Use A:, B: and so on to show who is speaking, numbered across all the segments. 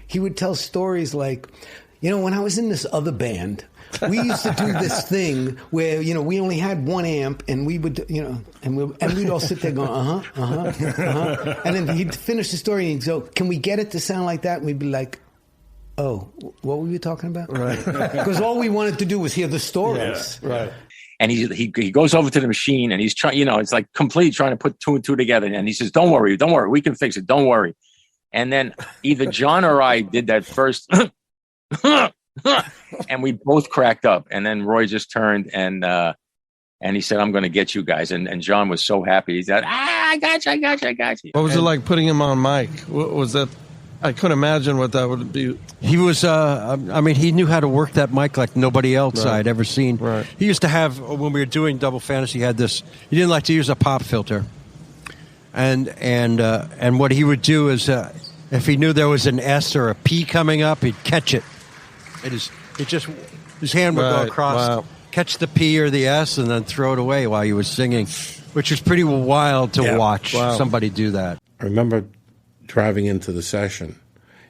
A: he would tell stories like, when I was in this other band, we used to do this thing where, we only had one amp, and we would, and we'd all sit there going, and then he'd finish the story and he'd go, can we get it to sound like that? And we'd be like, oh, what were you talking about? Right. Because all we wanted to do was hear the stories.
B: Yeah, right. And he goes over to the machine, and he's trying, it's like complete trying to put two and two together. And he says, don't worry, we can fix it, don't worry. And then either John or I did that first, and we both cracked up. And then Roy just turned and he said, I'm going to get you guys. And John was so happy. He said, I got you.
C: What was it like putting him on mic? What was that? I couldn't imagine what that would be.
D: He was, he knew how to work that mic like nobody else I'd ever seen.
C: Right.
D: He used to have, when we were doing Double Fantasy, he had this, he didn't like to use a pop filter. And what he would do is, if he knew there was an S or a P coming up, he'd catch it. His hand would go across, catch the P or the S, and then throw it away while he was singing, which was pretty wild to watch somebody do that.
E: I remember driving into the session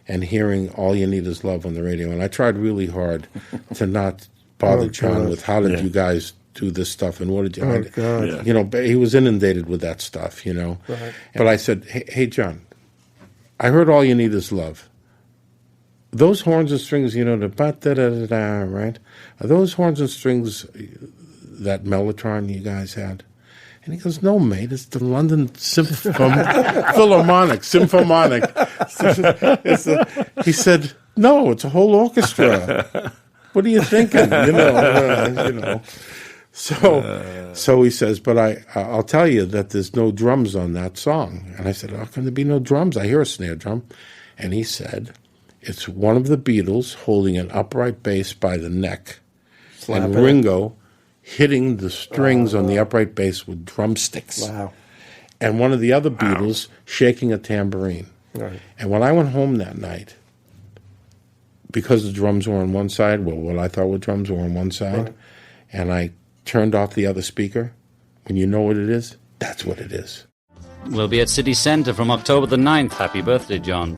E: and hearing All You Need Is Love on the radio, and I tried really hard to not bother John with how did you guys do this stuff and what did you he was inundated with that stuff, Right. But I said, hey John, I heard All You Need Is Love. Those horns and strings, the ba-da-da-da-da, right? Are those horns and strings that Mellotron you guys had? And he goes, no, mate, it's the London Philharmonic. He said, no, it's a whole orchestra. What are you thinking? So he says, but I'll tell you that there's no drums on that song. And I said, how can there be no drums? I hear a snare drum. And he said, it's one of the Beatles holding an upright bass by the neck. And Ringo hitting the strings on the upright bass with drumsticks. Wow. And one of the other Beatles shaking a tambourine. Right. And when I went home that night, because the drums were on one side, what I thought were drums were on one side, and I turned off the other speaker, when you know what it is, that's what it is.
F: We'll be at City Centre from October the 9th. Happy birthday, John.